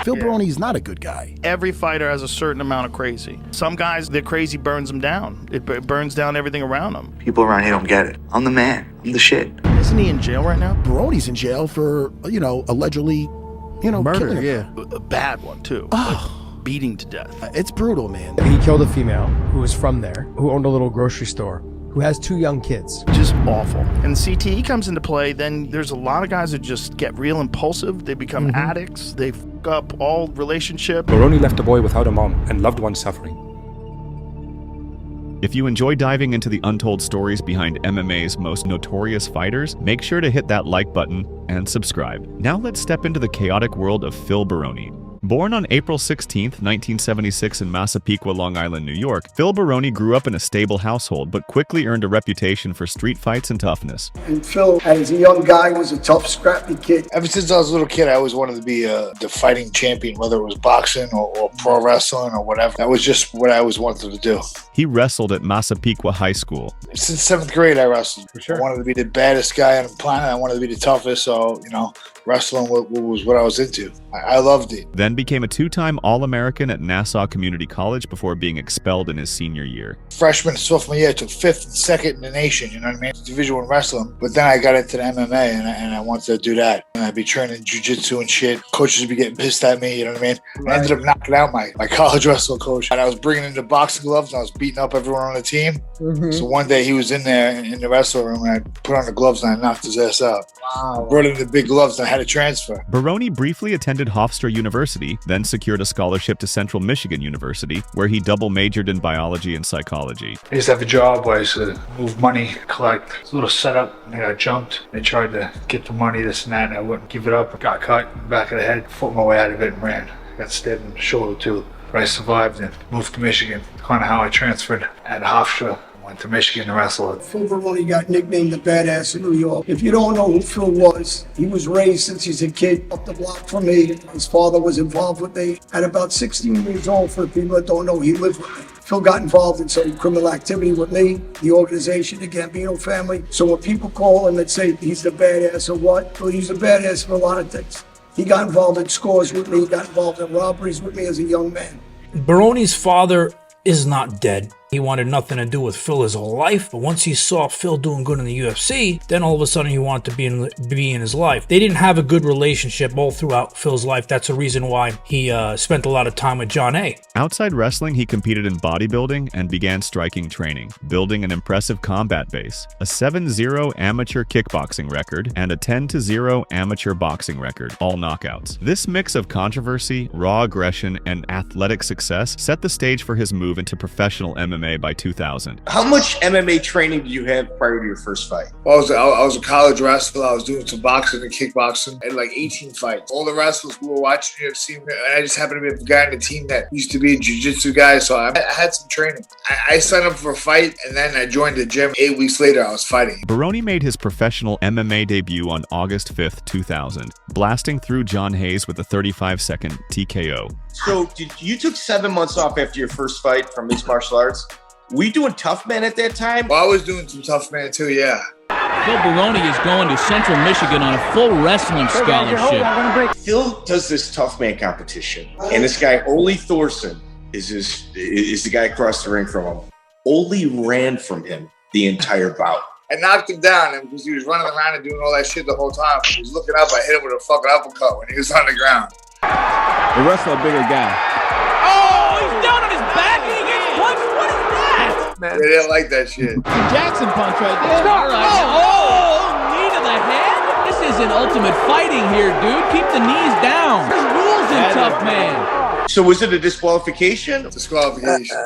Phil Baroni's not a good guy. Every fighter has a certain amount of crazy. Some guys, their crazy burns them down. It burns down everything around them. People around here don't get it. I'm the man. I'm the shit. Isn't he in jail right now? Baroni's in jail for, allegedly, murder, killing yeah. A bad one, too. Like beating to death. It's brutal, man. He killed a female who was from there, who owned a little grocery store, who has 2 young kids. Just awful. And CTE comes into play, then there's a lot of guys that just get real impulsive. They become addicts. They fuck up all relationship. Baroni left a boy without a mom and loved ones suffering. If you enjoy diving into the untold stories behind MMA's most notorious fighters, make sure to hit that like button and subscribe. Now let's step into the chaotic world of Phil Baroni. Born on April 16, 1976 in Massapequa, Long Island, New York, Phil Baroni grew up in a stable household but quickly earned a reputation for street fights and toughness. And Phil, as a young guy, was a tough, scrappy kid. Ever since I was a little kid, I always wanted to be the fighting champion, whether it was boxing or pro wrestling or whatever. That was just what I always wanted to do. He wrestled at Massapequa High School. Since 7th grade, I wrestled. For sure. I wanted to be the baddest guy on the planet. I wanted to be the toughest, so, wrestling was what I was into. I loved it. Then became a 2-time All-American at Nassau Community College before being expelled in his senior year. Freshman and sophomore year, I took 5th and 2nd in the nation, you know what I mean? Division I wrestling. But then I got into the MMA and I wanted to do that. And I'd be training jiu-jitsu and shit. Coaches would be getting pissed at me, you know what I mean? Right. I ended up knocking out my college wrestling coach. And I was bringing in the boxing gloves and I was beating up everyone on the team. So one day he was in there in the wrestling room and I put on the gloves and I knocked his ass out. Wow. I brought in the big gloves and I had to transfer. Baroni briefly attended Hofstra University, then secured a scholarship to Central Michigan University, where he double majored in biology and psychology. I used to have a job where I used to move money, collect. It was a little setup, and I got jumped. They tried to get the money, this and that, and I wouldn't give it up. I got cut in the back of the head, fought my way out of it and ran. I got stabbed in the shoulder too. But I survived and moved to Michigan. Kind of how I transferred at Hofstra. Went to Michigan to wrestle. Phil Baroni got nicknamed the Badass of New York. If you don't know who Phil was, he was raised since he's a kid up the block from me. His father was involved with me. At about 16 years old, for the people that don't know, he lived with me. Phil got involved in some criminal activity with me, the organization, the Gambino family. So when people call him and say he's the badass or what, well, he's the badass for a lot of things. He got involved in scores with me, he got involved in robberies with me as a young man. Baroni's father is not dead. He wanted nothing to do with Phil his whole life, but once he saw Phil doing good in the UFC, then all of a sudden he wanted to be in his life. They didn't have a good relationship all throughout Phil's life. That's the reason why he spent a lot of time with John A. Outside wrestling, he competed in bodybuilding and began striking training, building an impressive combat base, a 7-0 amateur kickboxing record, and a 10-0 amateur boxing record, all knockouts. This mix of controversy, raw aggression, and athletic success set the stage for his move into professional MMA by 2000. How much MMA training did you have prior to your first fight? I was a college wrestler. I was doing some boxing and kickboxing. I had like 18 fights. All the wrestlers who were watching UFC, and I just happened to be the guy on the team that used to be a jiu-jitsu guy, so I had some training. I signed up for a fight, and then I joined the gym. 8 weeks later, I was fighting. Baroni made his professional MMA debut on August 5th, 2000, blasting through John Hayes with a 35-second TKO. So you took 7 months off after your first fight from mixed martial arts. Were you doing Tough Man at that time? Well, I was doing some Tough Man too, yeah. Phil Baroni is going to Central Michigan on a full wrestling scholarship. Phil does this Tough Man competition, and this guy, Ole Thorson, is the guy across the ring from him. Ole ran from him the entire bout. I knocked him down because he was running around and doing all that shit the whole time. He was looking up, I hit him with a fucking uppercut when he was on the ground. The wrestler, a bigger guy. Oh, he's down on his back and he gets punched. What is that? Man, they didn't like that shit. Jackson punch right there. All right. Oh, knee to the head. This isn't ultimate fighting here, dude. Keep the knees down. There's rules in Tough Man. So was it a disqualification? Disqualification.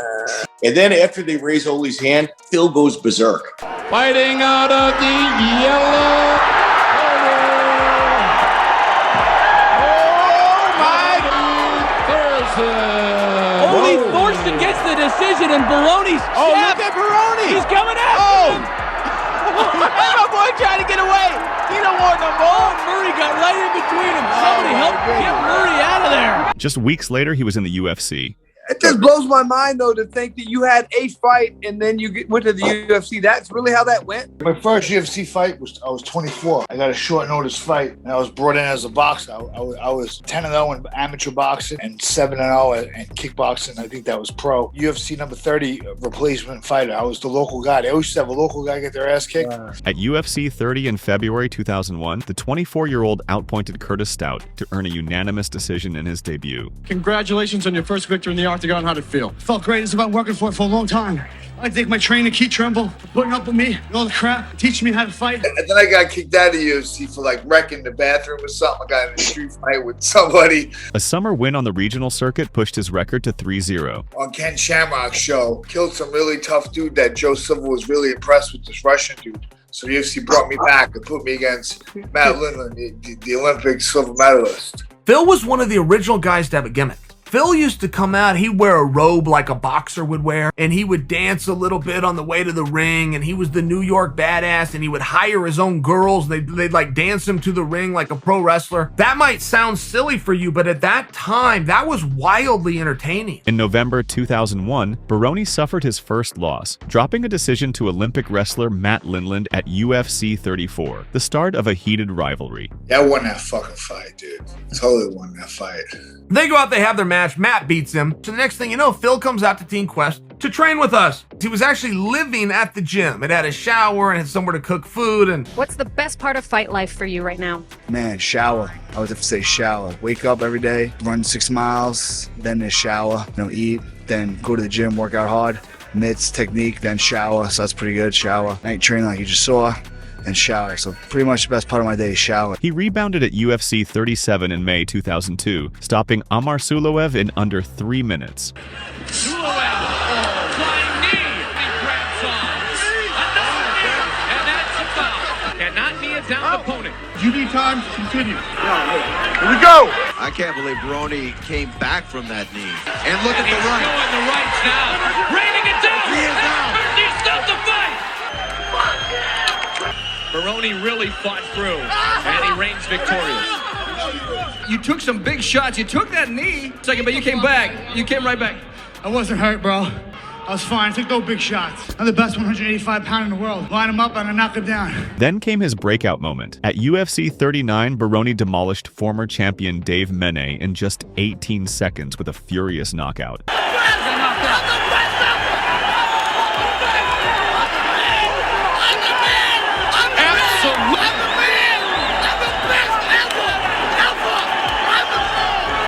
And then after they raise Ole's hand, Phil goes berserk. Fighting out of the yellow corner. Ole Thorson gets the decision and Baroni's Oh, look at Baroni. He's coming after him. Hey, my boy trying to get away. He don't want no more. Murray got right in between him. Somebody help get Murray out of there. Just weeks later, he was in the UFC. It just blows my mind, though, to think that you had a fight and then you went to the UFC. That's really how that went? My first UFC fight I was 24. I got a short notice fight, and I was brought in as a boxer. I was 10-0 in amateur boxing and 7-0 in kickboxing. I think that was pro. UFC number 30 replacement fighter. I was the local guy. They always used to have a local guy get their ass kicked. At UFC 30 in February 2001, the 24-year-old outpointed Curtis Stout to earn a unanimous decision in his debut. Congratulations on your first victory in the octagon. How'd it feel? Felt great. It's about working for it for a long time. I thank my trainer, Keith Trimble, for putting up with me and all the crap, teaching me how to fight. And then I got kicked out of the UFC for like wrecking the bathroom or something. I got in a street fight with somebody. A summer win on the regional circuit pushed his record to 3-0. On Ken Shamrock's show, killed some really tough dude that Joe Silva was really impressed with, this Russian dude. So the UFC brought me back and put me against Matt Lindland, the Olympic silver medalist. Phil was one of the original guys to have a gimmick. Phil used to come out, he'd wear a robe like a boxer would wear, and he would dance a little bit on the way to the ring, and he was the New York badass, and he would hire his own girls, they'd like dance him to the ring like a pro wrestler. That might sound silly for you, but at that time, that was wildly entertaining. In November 2001, Baroni suffered his first loss, dropping a decision to Olympic wrestler Matt Lindland at UFC 34, the start of a heated rivalry. Yeah, I won that fucking fight, dude. Totally won that fight. They go out, they have their match, Matt beats him. So the next thing you know, Phil comes out to Team Quest to train with us. He was actually living at the gym. It had a shower and had somewhere to cook food. And what's the best part of fight life for you right now? Man, shower. I would have to say shower. Wake up every day, run 6 miles, then shower, eat, then go to the gym, work out hard, mitts, technique, then shower. So that's pretty good, shower. Night training like you just saw. And shower. So pretty much the best part of my day is shower. He rebounded at UFC 37 in May 2002, stopping Amar Suloev in under 3 minutes. Suloev, flying knee, he grabs on. Another knee, and that's a foul. Cannot knee a down opponent. GB time, continue. Here we go. I can't believe Baroni came back from that knee. And look at the He's right. going the rights now, raining it down. He is down. He stopped the fight. Baroni really fought through, and he reigns victorious. You took some big shots. You took that knee. Second, but you came back. You came right back. I wasn't hurt, bro. I was fine. I took no big shots. I'm the best 185-pounder in the world. Line him up and I knock him down. Then came his breakout moment. At UFC 39, Baroni demolished former champion Dave Mene in just 18 seconds with a furious knockout.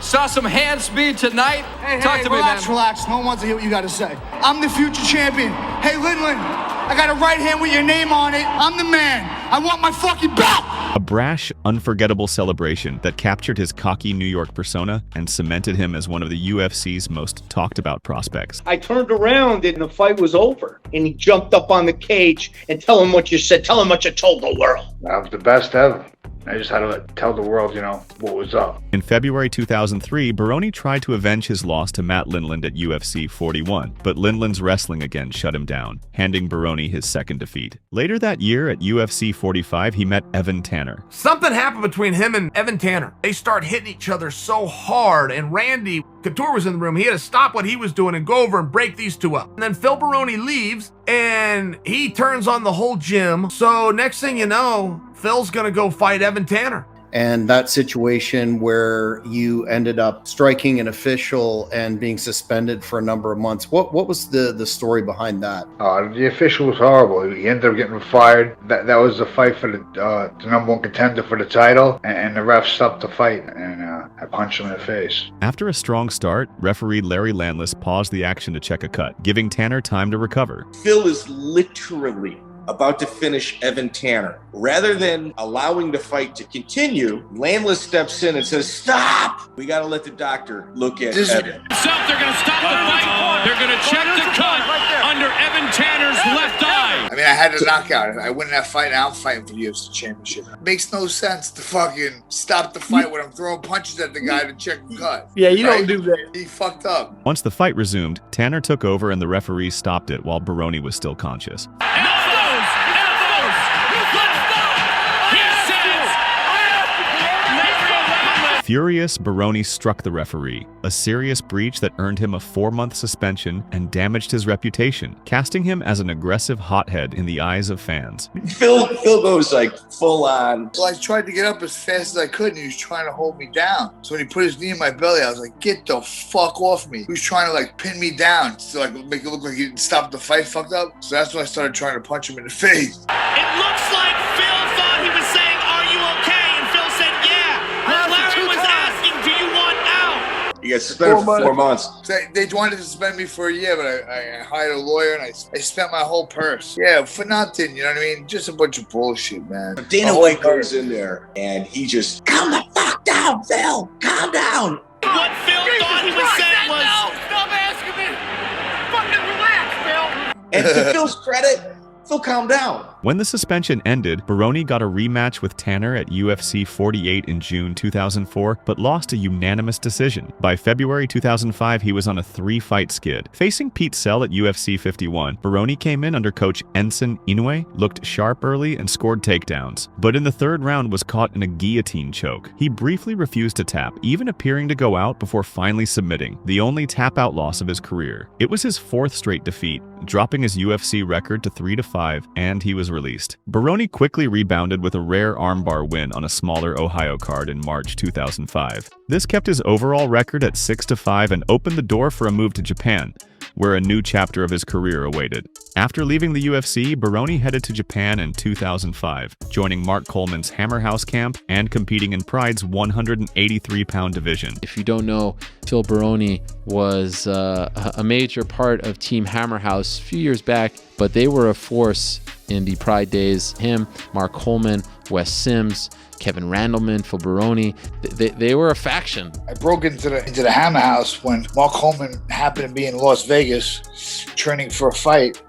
Saw some hand speed tonight. Talk to relax, me, man. relax. No one wants to hear what you got to say. I'm the future champion. Hey, Lindland, I got a right hand with your name on it. I'm the man. I want my fucking belt. A brash, unforgettable celebration that captured his cocky New York persona and cemented him as one of the UFC's most talked about prospects. I turned around and the fight was over. And he jumped up on the cage and tell him what you said. Tell him what you told the world. That was the best ever. I just had to tell the world, what was up. In February 2003, Baroni tried to avenge his loss to Matt Lindland at UFC 41, but Lindland's wrestling again shut him down, handing Baroni his second defeat. Later that year at UFC 45, he met Evan Tanner. something happened between him and Evan Tanner. They start hitting each other so hard, and Randy Couture was in the room. He had to stop what he was doing and go over and break these two up. And then Phil Baroni leaves, and he turns on the whole gym. So next thing you know, Phil's gonna go fight Evan Tanner. And that situation where you ended up striking an official and being suspended for a number of months, what was the story behind that? The official was horrible. He ended up getting fired. That was a fight for the number one contender for the title, and the ref stopped the fight, and I punched him in the face. After a strong start, referee Larry Landless paused the action to check a cut, giving Tanner time to recover. Phil is literally about to finish Evan Tanner. Rather than allowing the fight to continue, Landless steps in and says, "Stop! We got to let the doctor look at Evan." They're going to stop the fight. They're going to check the cut under Evan Tanner's left eye. I mean, I had a knockout. If I win that fight, now I'm fighting for the UFC championship. It makes no sense to fucking stop the fight when I'm throwing punches at the guy to check the cut. Yeah, you don't do that. He fucked up. Once the fight resumed, Tanner took over and the referee stopped it while Baroni was still conscious. Furious, Baroni struck the referee, a serious breach that earned him a 4-month suspension and damaged his reputation, casting him as an aggressive hothead in the eyes of fans. Phil goes like full on. Well, I tried to get up as fast as I could, and he was trying to hold me down. So when he put his knee in my belly, I was like, get the fuck off me. He was trying to like pin me down to like make it look like he didn't stop the fight fucked up. So that's when I started trying to punch him in the face. It looks like Phil thought he was saying, "Are you okay?" And Phil said, "Yeah." When Larry was asking, "Do you want out?" You got suspended for 4 months. They wanted to suspend me for a year, but I hired a lawyer and I spent my whole purse. Yeah, for nothing, you know what I mean? Just a bunch of bullshit, man. Dana White goes in there and he just, calm the fuck down, Phil. Calm down. What Phil thought he was saying was, No, stop asking me. Fucking relax, Phil. And to Phil's credit, Phil calmed down. When the suspension ended, Baroni got a rematch with Tanner at UFC 48 in June 2004, but lost a unanimous decision. By February 2005, he was on a 3-fight skid. Facing Pete Sell at UFC 51, Baroni came in under coach Enson Inoue, looked sharp early, and scored takedowns. But in the 3rd round was caught in a guillotine choke. He briefly refused to tap, even appearing to go out before finally submitting, the only tap-out loss of his career. It was his 4th straight defeat, dropping his UFC record to 3-5, and he was released. Baroni quickly rebounded with a rare armbar win on a smaller Ohio card in March 2005. This kept his overall record at 6-5 and opened the door for a move to Japan, where a new chapter of his career awaited. After leaving the UFC, Baroni headed to Japan in 2005, joining Mark Coleman's Hammer House camp and competing in Pride's 183-pound division. If you don't know, Phil Baroni was a major part of Team Hammer House a few years back, but they were a force in the Pride days. Him, Mark Coleman, Wes Sims, Kevin Randleman, Phil Baroni, they were a faction. I broke into the Hammer House when Mark Coleman happened to be in Las Vegas training for a fight.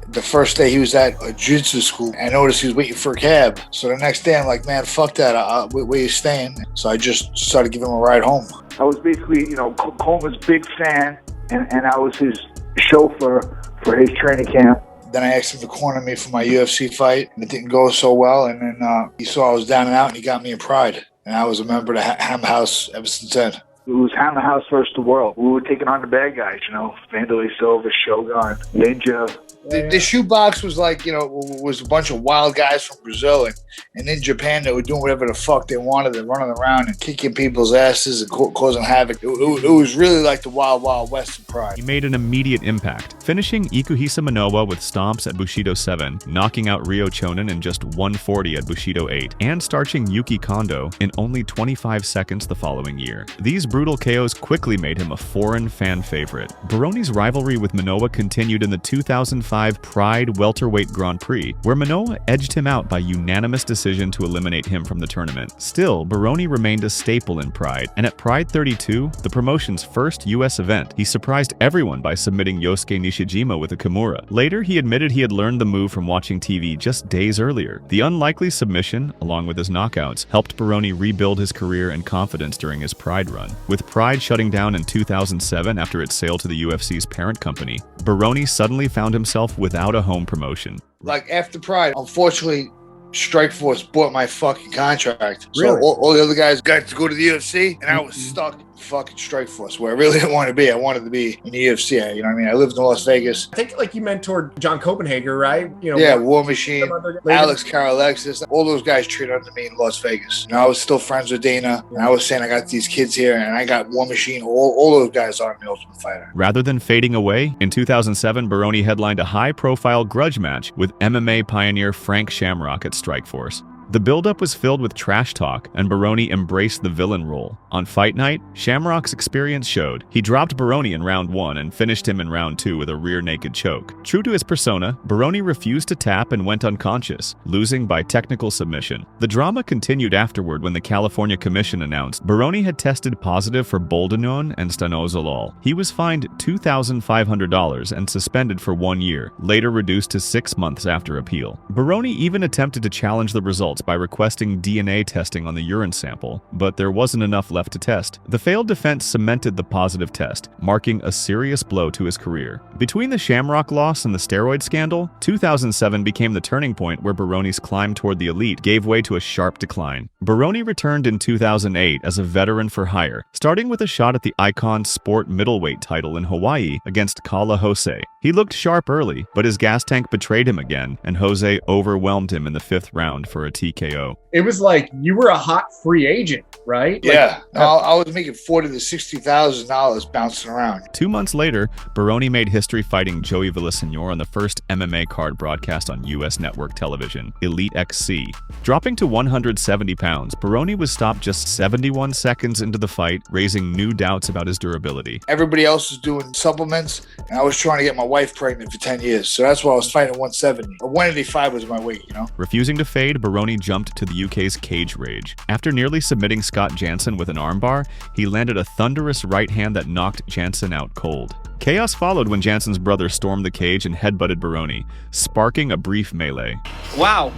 The first day he was at a jiu-jitsu school, I noticed he was waiting for a cab. So the next day I'm like, man, fuck that. Where you staying? So I just started giving him a ride home. I was basically, Coleman's big fan, and I was his chauffeur for his training camp. Then I asked him to corner me for my UFC fight, and it didn't go so well. And then he saw I was down and out, and he got me in Pride. And I was a member of the Hammer House ever since then. It was Hammer House versus the world. We were taking on the bad guys, Vanderlei Silva, Shogun, Ninja. The shoebox was like, was a bunch of wild guys from Brazil. And in Japan, they were doing whatever the fuck they wanted. They're running around and kicking people's asses and causing havoc. It was really like the Wild Wild West of Pride. He made an immediate impact, finishing Ikuhisa Manoa with stomps at Bushido 7, knocking out Ryo Chonin in just 140 at Bushido 8, and starching Yuki Kondo in only 25 seconds the following year. These brutal KOs quickly made him a foreign fan favorite. Baroni's rivalry with Manoa continued in the 2005 Pride Welterweight Grand Prix, where Manoa edged him out by unanimous decision to eliminate him from the tournament. Still, Baroni remained a staple in Pride, and at Pride 32, the promotion's first US event, he surprised everyone by submitting Yosuke Nishijima with a Kimura. Later, he admitted he had learned the move from watching TV just days earlier. The unlikely submission, along with his knockouts, helped Baroni rebuild his career and confidence during his Pride run. With Pride shutting down in 2007 after its sale to the UFC's parent company, Baroni suddenly found himself without a home promotion. Like after Pride, unfortunately, Strikeforce bought my fucking contract. Really? So all the other guys got to go to the UFC, and I was stuck in fucking Strikeforce, where I really didn't want to be. I wanted to be in the UFC. You know what I mean? I lived in Las Vegas. I think you mentored John Copenhagen, right? Yeah, War Machine, Alex Karalexis, all those guys treated under me in Las Vegas. And I was still friends with Dana, and I was saying I got these kids here, and I got War Machine. All those guys are in the Ultimate Fighter. Rather than fading away, in 2007, Baroni headlined a high-profile grudge match with MMA pioneer Frank Shamrock at Strikeforce. The build-up was filled with trash talk, and Baroni embraced the villain role. On fight night, Shamrock's experience showed. He dropped Baroni in round 1 and finished him in round 2 with a rear naked choke. True to his persona, Baroni refused to tap and went unconscious, losing by technical submission. The drama continued afterward when the California Commission announced Baroni had tested positive for boldenone and stanozolol. He was fined $2,500 and suspended for 1 year, later reduced to 6 months after appeal. Baroni even attempted to challenge the results results by requesting DNA testing on the urine sample, but there wasn't enough left to test. The failed defense cemented the positive test, marking a serious blow to his career. Between the Shamrock loss and the steroid scandal, 2007 became the turning point where Baroni's climb toward the elite gave way to a sharp decline. Baroni returned in 2008 as a veteran for hire, starting with a shot at the Icon Sport middleweight title in Hawaii against Kala Jose. He looked sharp early, but his gas tank betrayed him again, and Jose overwhelmed him in the 5th round for a TKO. It was like you were a hot free agent, right? Yeah, I was making $40,000 to $60,000 bouncing around. 2 months later, Baroni made history fighting Joey Villaseñor on the first MMA card broadcast on U.S. network television, Elite XC. Dropping to 170 pounds, Baroni was stopped just 71 seconds into the fight, raising new doubts about his durability. Everybody else was doing supplements, and I was trying to get my wife pregnant for 10 years, so that's why I was fighting at 170. 185 was my weight, you know? Refusing to fade, Baroni jumped to the UK's Cage Rage. After nearly submitting Scott Jansen with an armbar, he landed a thunderous right hand that knocked Jansen out cold. Chaos followed when Jansen's brother stormed the cage and headbutted Baroni, sparking a brief melee. Wow.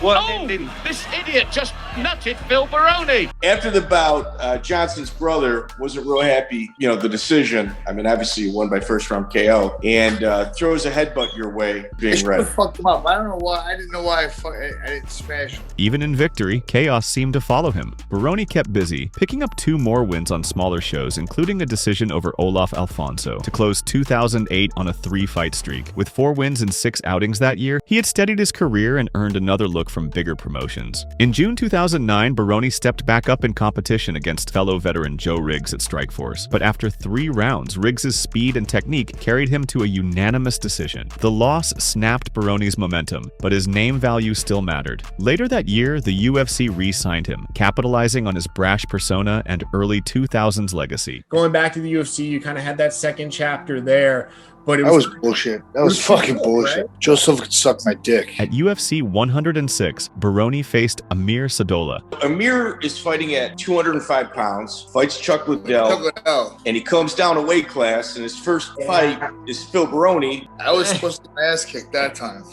What ending? This idiot just nutted Phil Baroni. After the bout, Johnson's brother wasn't real happy, the decision. I mean, obviously he won by first round KO, and throws a headbutt your way, being red. Fucked him up. I don't know why. I didn't know why I didn't smash him. Even in victory, Chaos seemed to follow him. Baroni kept busy, picking up 2 more wins on smaller shows, including a decision over Olaf Alfonso to close 2008 on a 3-fight streak. With 4 wins in 6 outings that year, he had steadied his career and earned another look from bigger promotions. In June 2009, Baroni stepped back up in competition against fellow veteran Joe Riggs at Strikeforce, but after 3 rounds, Riggs' speed and technique carried him to a unanimous decision. The loss snapped Baroni's momentum, but his name value still mattered. Later that year, the UFC re-signed him, capitalizing on his brash persona and early 2000s legacy. Going back to the UFC, you kind of had that second chapter there. But that was bullshit. That was fucking bullshit. Right? Joseph could suck my dick. At UFC 106, Baroni faced Amir Sadola. Amir is fighting at 205 pounds, fights Chuck Liddell, and he comes down a weight class, and his first fight is Phil Baroni. I was supposed to get my ass kicked that time.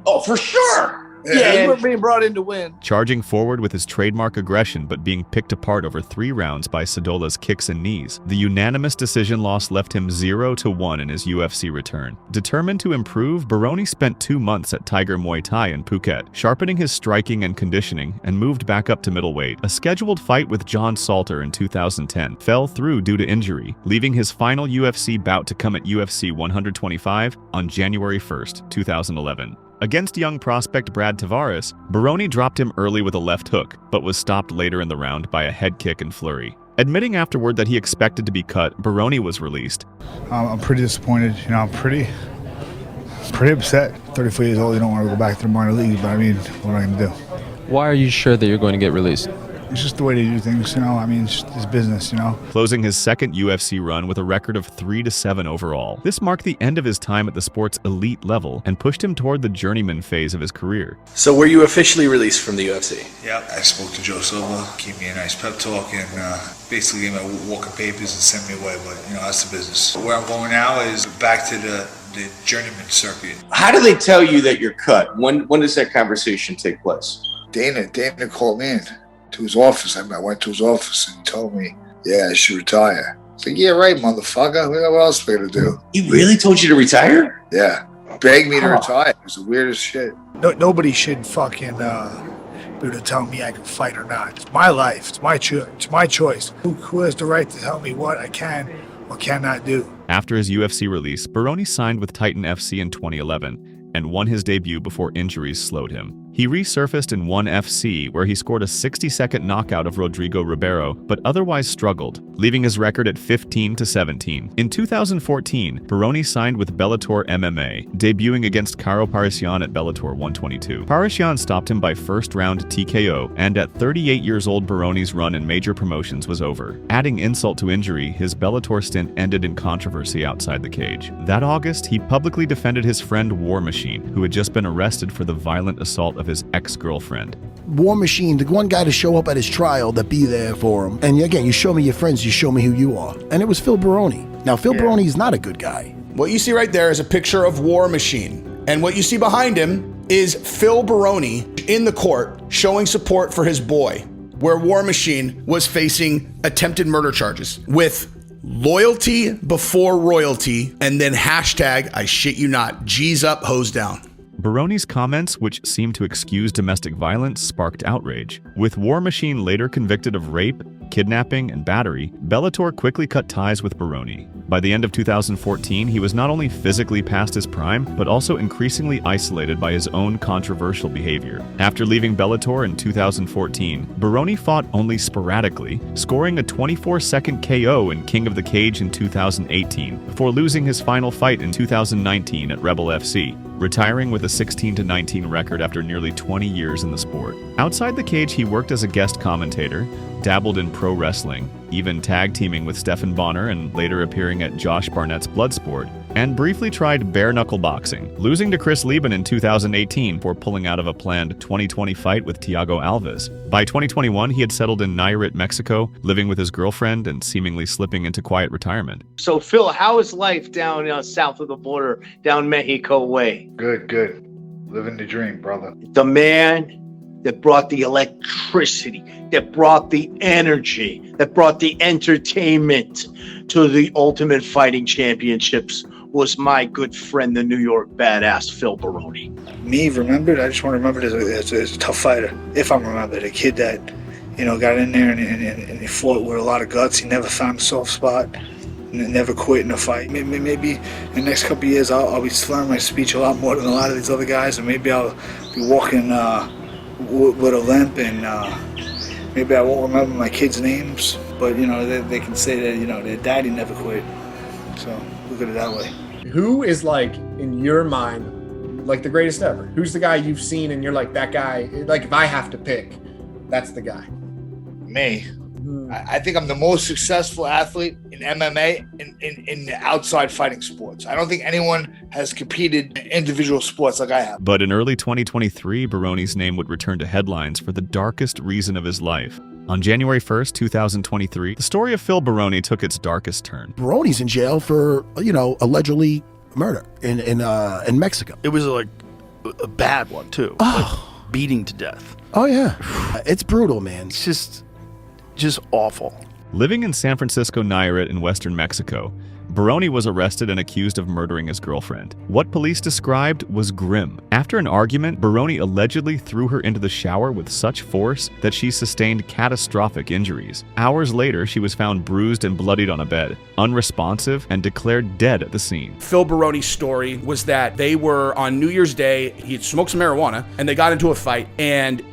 Oh, for sure! Yeah, you were being brought in to win. Charging forward with his trademark aggression but being picked apart over 3 rounds by Sadola's kicks and knees, the unanimous decision loss left him 0-1 in his UFC return. Determined to improve, Baroni spent 2 months at Tiger Muay Thai in Phuket, sharpening his striking and conditioning, and moved back up to middleweight. A scheduled fight with John Salter in 2010 fell through due to injury, leaving his final UFC bout to come at UFC 125 on January 1st, 2011. Against young prospect Brad Tavares, Baroni dropped him early with a left hook, but was stopped later in the round by a head kick and flurry. Admitting afterward that he expected to be cut, Baroni was released. I'm pretty disappointed. I'm pretty upset. 34 years old, you don't want to go back to the minor leagues, but I mean, what am I going to do? Why are you sure that you're going to get released? It's just the way they do things, I mean, it's business, Closing his second UFC run with a record of 3-7 overall. This marked the end of his time at the sport's elite level and pushed him toward the journeyman phase of his career. So were you officially released from the UFC? Yeah, I spoke to Joe Silva, gave me a nice pep talk, and basically gave me walking papers and sent me away, but, that's the business. Where I'm going now is back to the journeyman circuit. How do they tell you that you're cut? When does that conversation take place? Dana called me in to his office. I went to his office and he told me, yeah, I should retire. I was like, yeah, right, motherfucker. What else am I going to do? He really told you to retire? Yeah. Begged me to retire. It was the weirdest shit. Nobody should fucking be able to tell me I can fight or not. It's my life. It's my choice. Who has the right to tell me what I can or cannot do? After his UFC release, Baroni signed with Titan FC in 2011 and won his debut before injuries slowed him. He resurfaced in ONE FC, where he scored a 60-second knockout of Rodrigo Ribeiro, but otherwise struggled, leaving his record at 15-17. In 2014, Baroni signed with Bellator MMA, debuting against Karo Parisian at Bellator 122. Parisian stopped him by first-round TKO, and at 38 years old, Baroni's run in major promotions was over. Adding insult to injury, his Bellator stint ended in controversy outside the cage. That August, he publicly defended his friend War Machine, who had just been arrested for the violent assault of his ex-girlfriend. War Machine, the one guy to show up at his trial, that be there for him. And again, you show me your friends, you show me who you are. And it was Phil Baroni. Now, Phil Baroni is not a good guy. What you see right there is a picture of War Machine. And what you see behind him is Phil Baroni in the court showing support for his boy, where War Machine was facing attempted murder charges with loyalty before royalty, and then hashtag, I shit you not, G's up, hose down. Baroni's comments, which seemed to excuse domestic violence, sparked outrage. With War Machine later convicted of rape, kidnapping, and battery, Bellator quickly cut ties with Baroni. By the end of 2014, he was not only physically past his prime, but also increasingly isolated by his own controversial behavior. After leaving Bellator in 2014, Baroni fought only sporadically, scoring a 24-second KO in King of the Cage in 2018, before losing his final fight in 2019 at Rebel FC, retiring with a 16-19 record after nearly 20 years in the sport. Outside the cage, he worked as a guest commentator, dabbled in pro wrestling, even tag teaming with Stephan Bonner and later appearing at Josh Barnett's Bloodsport, and briefly tried bare-knuckle boxing, losing to Chris Lieben in 2018 for pulling out of a planned 2020 fight with Thiago Alves. By 2021, he had settled in Nayarit, Mexico, living with his girlfriend and seemingly slipping into quiet retirement. So, Phil, how is life down south of the border, down Mexico way? Good. Living the dream, brother. The man that brought the electricity, that brought the energy, that brought the entertainment to the Ultimate Fighting Championships was my good friend, the New York badass Phil Baroni. Me remembered? I just want to remember it as a tough fighter. If I'm remembered, a kid that, got in there and he fought with a lot of guts. He never found a soft spot. Never quit in a fight. Maybe in the next couple of years I'll be slurring my speech a lot more than a lot of these other guys, and maybe I'll be walking with a limp, and maybe I won't remember my kids' names, but they can say that their daddy never quit. So look at it that way. Who is, like, in your mind, like, the greatest ever? Who's the guy you've seen and you're like, that guy, like, if I have to pick, that's the guy? Me. I think I'm the most successful athlete in MMA in the outside fighting sports. I don't think anyone has competed in individual sports like I have. But in early 2023, Baroni's name would return to headlines for the darkest reason of his life. On January 1st, 2023, the story of Phil Baroni took its darkest turn. Baroni's in jail for, allegedly murder in Mexico. It was like a bad one too. Oh. Like beating to death. Oh yeah, it's brutal, man. It's just awful. Living in San Francisco Nayarit in western Mexico, Baroni was arrested and accused of murdering his girlfriend. What police described was grim. After an argument, Baroni allegedly threw her into the shower with such force that she sustained catastrophic injuries. Hours later, she was found bruised and bloodied on a bed, unresponsive, and declared dead at the scene. Phil Baroni's story was that they were on New Year's Day, he had smoked some marijuana, and they got into a fight,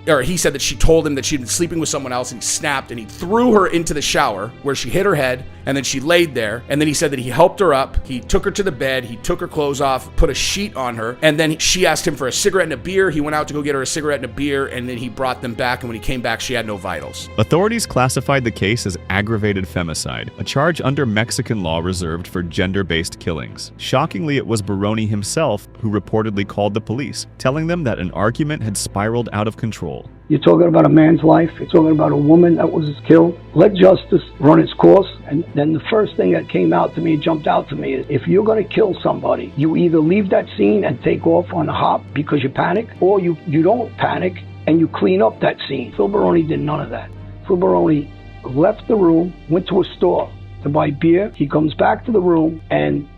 or he said that she told him that she'd been sleeping with someone else, and he snapped, and he threw her into the shower, where she hit her head, and then she laid there, and then he said that he helped her up, he took her to the bed, he took her clothes off, put a sheet on her, and then she asked him for a cigarette and a beer. He went out to go get her a cigarette and a beer, and then he brought them back, and when he came back, she had no vitals. Authorities classified the case as aggravated femicide, a charge under Mexican law reserved for gender-based killings. Shockingly, it was Baroni himself who reportedly called the police, telling them that an argument had spiraled out of control. You're talking about a man's life. You're talking about a woman that was killed. Let justice run its course. And then the first thing that jumped out to me is, if you're going to kill somebody, you either leave that scene and take off on a hop because you panic, or you don't panic and you clean up that scene. Phil Baroni did none of that. Phil Baroni left the room, went to a store to buy beer. He comes back to the room, and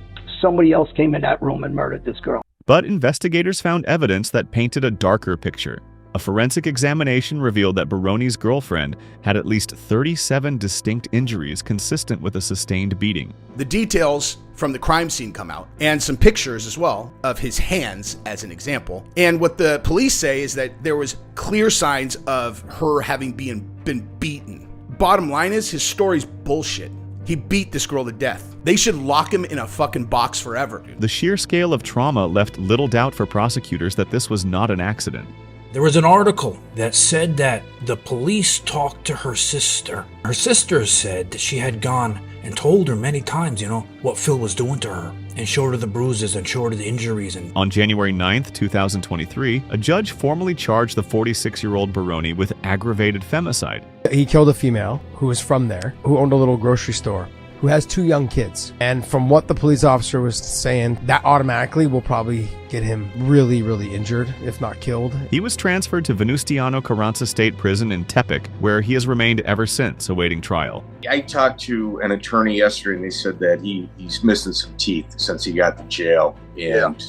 somebody else came in that room and murdered this girl. But investigators found evidence that painted a darker picture. A forensic examination revealed that Baroni's girlfriend had at least 37 distinct injuries consistent with a sustained beating. The details from the crime scene come out, and some pictures as well of his hands as an example. And what the police say is that there was clear signs of her having been beaten. Bottom line is, his story's bullshit. He beat this girl to death. They should lock him in a fucking box forever, dude. The sheer scale of trauma left little doubt for prosecutors that this was not an accident. There was an article that said that the police talked to her sister. Her sister said that she had gone and told her many times, what Phil was doing to her, and showed her the bruises and showed her the injuries. And on January 9th, 2023, a judge formally charged the 46-year-old Baroni with aggravated femicide. He killed a female who was from there, who owned a little grocery store, who has 2 young kids. And from what the police officer was saying, that automatically will probably get him really, really injured, if not killed. He was transferred to Venustiano Carranza State Prison in Tepic, where he has remained ever since, awaiting trial. I talked to an attorney yesterday, and they said that he's missing some teeth since he got to jail. And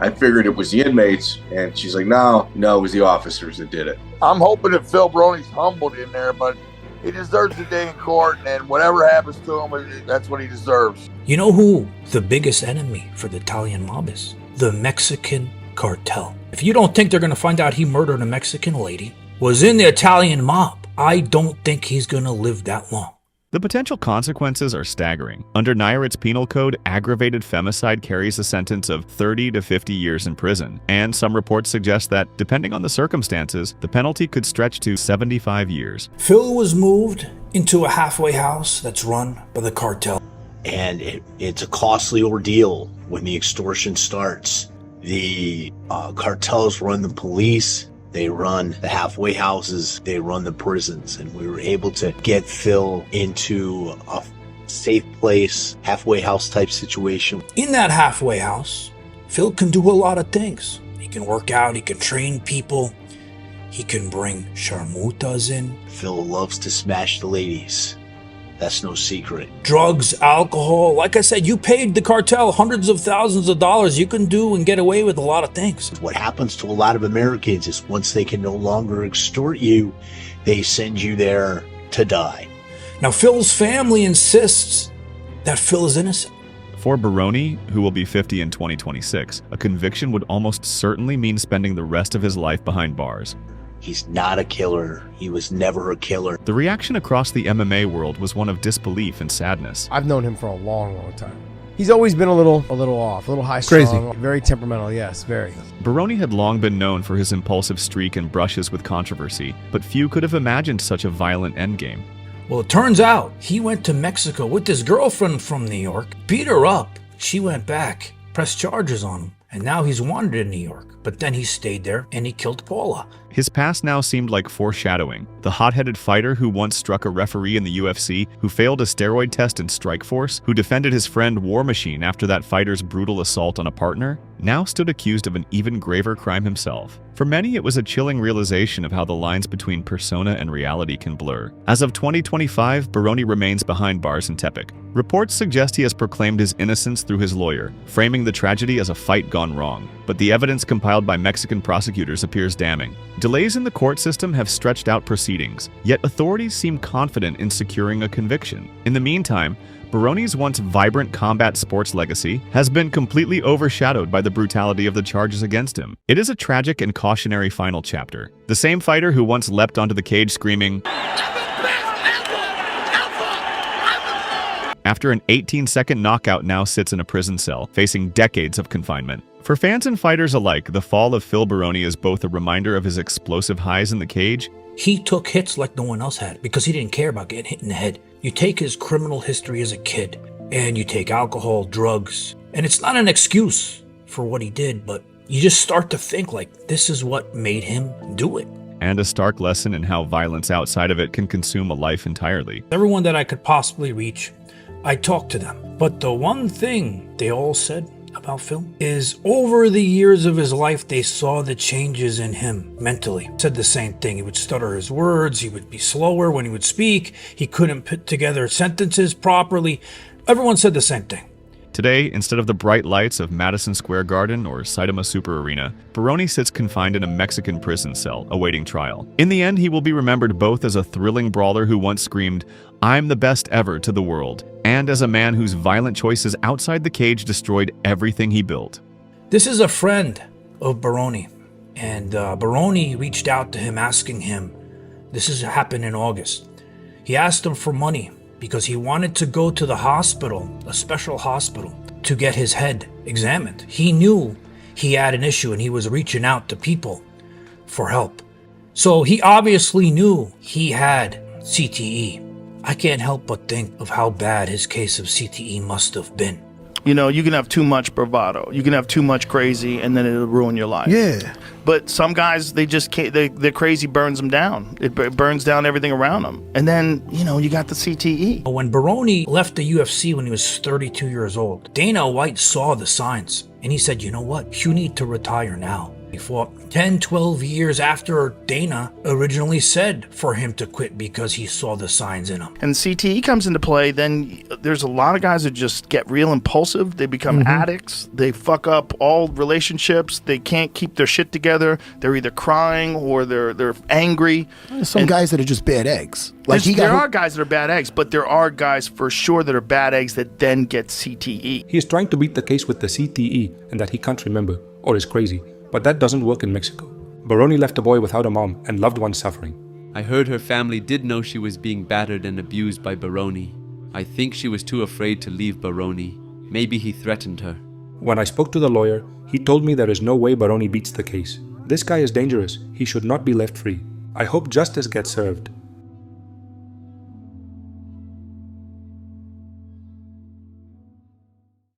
I figured it was the inmates, and she's like, no, it was the officers that did it. I'm hoping that Phil Baroni's humbled in there, but he deserves a day in court, and whatever happens to him, that's what he deserves. You know who the biggest enemy for the Italian mob is? The Mexican cartel. If you don't think they're going to find out he murdered a Mexican lady, was in the Italian mob, I don't think he's going to live that long. The potential consequences are staggering. Under Nairit's penal code, aggravated femicide carries a sentence of 30 to 50 years in prison, and some reports suggest that, depending on the circumstances, the penalty could stretch to 75 years. Phil was moved into a halfway house that's run by the cartel. And it's a costly ordeal when the extortion starts. The cartels run the police. They run the halfway houses, they run the prisons, and we were able to get Phil into a safe place, halfway house type situation. In that halfway house, Phil can do a lot of things. He can work out, he can train people, he can bring sharmutas in. Phil loves to smash the ladies. That's no secret. Drugs, alcohol. Like I said, you paid the cartel hundreds of thousands of dollars. You can do and get away with a lot of things. What happens to a lot of Americans is once they can no longer extort you, they send you there to die. Now, Phil's family insists that Phil is innocent. For Baroni, who will be 50 in 2026, a conviction would almost certainly mean spending the rest of his life behind bars. He's not a killer. He was never a killer. The reaction across the MMA world was one of disbelief and sadness. I've known him for a long, long time. He's always been a little off, a little high strung, very temperamental, yes, very. Baroni had long been known for his impulsive streak and brushes with controversy, but few could have imagined such a violent endgame. Well, it turns out he went to Mexico with his girlfriend from New York, beat her up. She went back, pressed charges on him, and now he's wanted in New York. But then he stayed there and he killed Paula. His past now seemed like foreshadowing. The hot-headed fighter who once struck a referee in the UFC, who failed a steroid test in Strikeforce, who defended his friend War Machine after that fighter's brutal assault on a partner, now stood accused of an even graver crime himself. For many, it was a chilling realization of how the lines between persona and reality can blur. As of 2025, Baroni remains behind bars in Tepic. Reports suggest he has proclaimed his innocence through his lawyer, framing the tragedy as a fight gone wrong. But the evidence compiled by Mexican prosecutors appears damning. Delays in the court system have stretched out proceedings, yet authorities seem confident in securing a conviction. In the meantime, Baroni's once vibrant combat sports legacy has been completely overshadowed by the brutality of the charges against him. It is a tragic and cautionary final chapter. The same fighter who once leapt onto the cage screaming, after an 18-second knockout now sits in a prison cell, facing decades of confinement. For fans and fighters alike, the fall of Phil Baroni is both a reminder of his explosive highs in the cage. He took hits like no one else had because he didn't care about getting hit in the head. You take his criminal history as a kid, and you take alcohol, drugs, and it's not an excuse for what he did, but you just start to think like this is what made him do it. And a stark lesson in how violence outside of it can consume a life entirely. Everyone that I could possibly reach, I talked to them. But the one thing they all said about Phil is over the years of his life, they saw the changes in him mentally. Said the same thing. He would stutter his words. He would be slower when he would speak. He couldn't put together sentences properly. Everyone said the same thing. Today, instead of the bright lights of Madison Square Garden or Saitama Super Arena, Baroni sits confined in a Mexican prison cell, awaiting trial. In the end, he will be remembered both as a thrilling brawler who once screamed, "I'm the best ever" to the world, and as a man whose violent choices outside the cage destroyed everything he built. This is a friend of Baroni, and Baroni reached out to him asking him, this has happened in August. He asked him for money because he wanted to go to the hospital, a special hospital, to get his head examined. He knew he had an issue and he was reaching out to people for help. So he obviously knew he had CTE. I can't help but think of how bad his case of CTE must have been. You know, you can have too much bravado. You can have too much crazy, and then it'll ruin your life. Yeah. But some guys, they just can't. The crazy burns them down. It burns down everything around them. And then, you know, you got the CTE. When Baroni left the UFC when he was 32 years old, Dana White saw the signs, and he said, you know what? You need to retire now. He fought 10, 12 years after Dana originally said for him to quit because he saw the signs in him. And CTE comes into play, then there's a lot of guys that just get real impulsive. They become addicts. They fuck up all relationships. They can't keep their shit together. They're either crying or they're angry. There's some guys that are just bad eggs. Like there are guys that are bad eggs, but there are guys for sure that are bad eggs that then get CTE. He is trying to beat the case with the CTE and that he can't remember or is crazy. But that doesn't work in Mexico. Baroni left a boy without a mom and loved ones suffering. I heard her family did know she was being battered and abused by Baroni. I think she was too afraid to leave Baroni. Maybe he threatened her. When I spoke to the lawyer, he told me there is no way Baroni beats the case. This guy is dangerous. He should not be left free. I hope justice gets served.